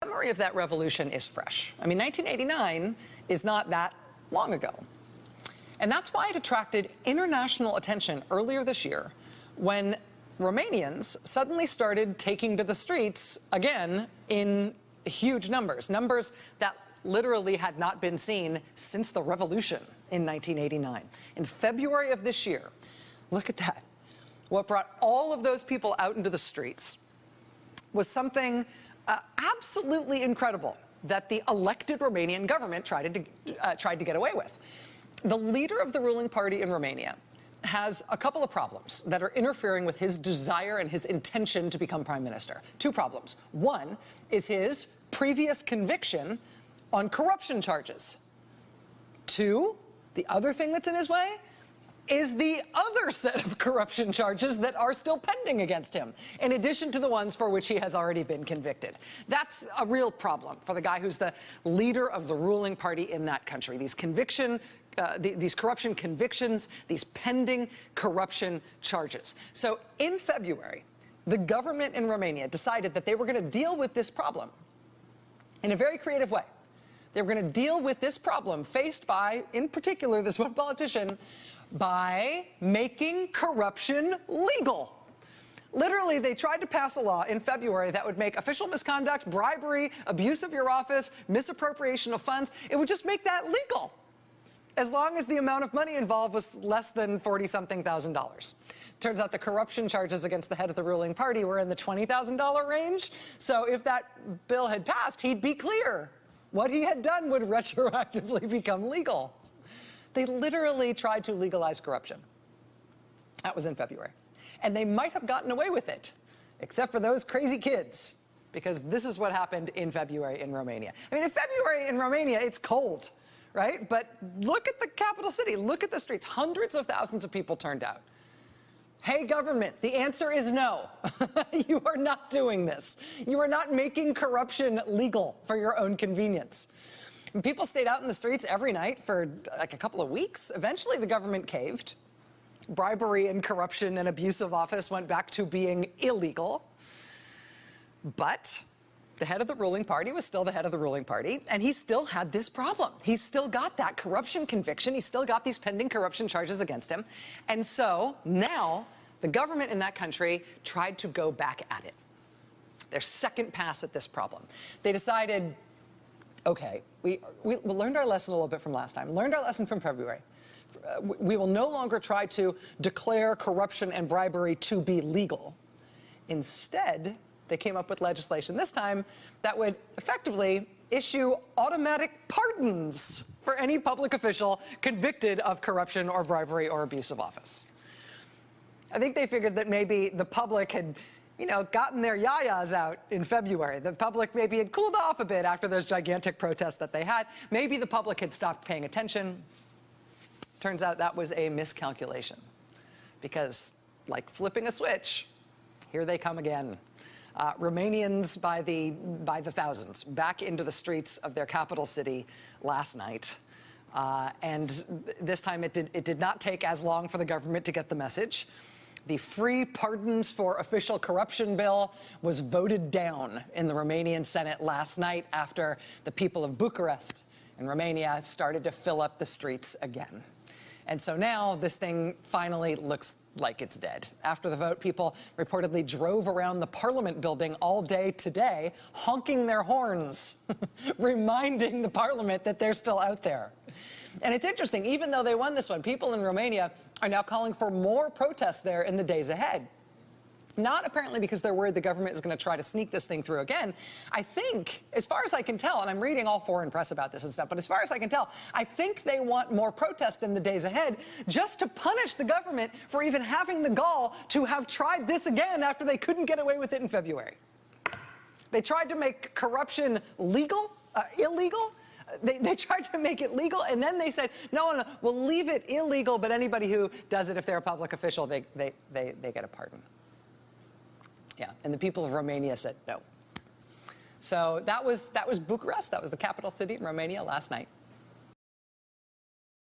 Memory of that revolution is fresh. I mean, 1989 is not that long ago. And that's why it attracted international attention earlier this year when Romanians suddenly started taking to the streets again in huge numbers, numbers that literally had not been seen since the revolution in 1989. In February of this year, look at that. What brought all of those people out into the streets was something absolutely incredible that the elected Romanian government tried to get away with. The leader of the ruling party in Romania has a couple of problems that are interfering with his desire and his intention to become prime minister. Two problems. One is his previous conviction on corruption charges. Two, the other thing that's in his way is the other set of corruption charges that are still pending against him, in addition to the ones for which he has already been convicted. That's a real problem for the guy who's the leader of the ruling party in that country. These corruption convictions, these pending corruption charges. So in February, the government in Romania decided that they were going to deal with this problem in a very creative way. They were going to deal with this problem faced by, in particular, this one politician, by making corruption legal. Literally, they tried to pass a law in February that would make official misconduct, bribery, abuse of your office, misappropriation of funds. It would just make that legal, as long as the amount of money involved was less than $40-something thousand. Turns out the corruption charges against the head of the ruling party were in the $20,000 range. So if that bill had passed, he'd be clear. What he had done would retroactively become legal. They literally tried to legalize corruption. That was in February. And they might have gotten away with it, except for those crazy kids, because this is what happened in February in Romania. I mean, in February in Romania, it's cold, right? But look at the capital city. Look at the streets. Hundreds of thousands of people turned out. Hey, government, the answer is no. You are not doing this. You are not making corruption legal for your own convenience. And people stayed out in the streets every night for like a couple of weeks. Eventually, the government caved. Bribery and corruption and abuse of office went back to being illegal. But the head of the ruling party was still the head of the ruling party, and he still had this problem. He's still got that corruption conviction. He's still got these pending corruption charges against him. And so now the government in that country tried to go back at it. Their second pass at this problem. They decided, okay, we learned our lesson a little bit from last time, learned our lesson from February. We will no longer try to declare corruption and bribery to be legal. Instead, they came up with legislation this time that would effectively issue automatic pardons for any public official convicted of corruption or bribery or abuse of office. I think they figured that maybe the public had, gotten their yayas out in February. The public maybe had cooled off a bit after those gigantic protests that they had. Maybe the public had stopped paying attention. Turns out that was a miscalculation, because like flipping a switch, here they come again. Romanians by the thousands back into the streets of their capital city last night. And this time it did not take as long for the government to get the message. The free pardons for official corruption bill was voted down in the Romanian Senate last night after the people of Bucharest in Romania started to fill up the streets again. And so now this thing finally looks like it's dead. After the vote, people reportedly drove around the parliament building all day today, honking their horns, reminding the parliament that they're still out there. And it's interesting, even though they won this one, people in Romania are now calling for more protests there in the days ahead. Not apparently because they're worried the government is going to try to sneak this thing through again. I think, as far as I can tell, and I'm reading all foreign press about this and stuff, but as far as I can tell, I think they want more protest in the days ahead just to punish the government for even having the gall to have tried this again after they couldn't get away with it in February. They tried to make corruption illegal. They tried to make it legal, and then they said, no, we'll leave it illegal, but anybody who does it, if they're a public official, they get a pardon. Yeah, and the people of Romania said no. So that was Bucharest. That was the capital city in Romania last night.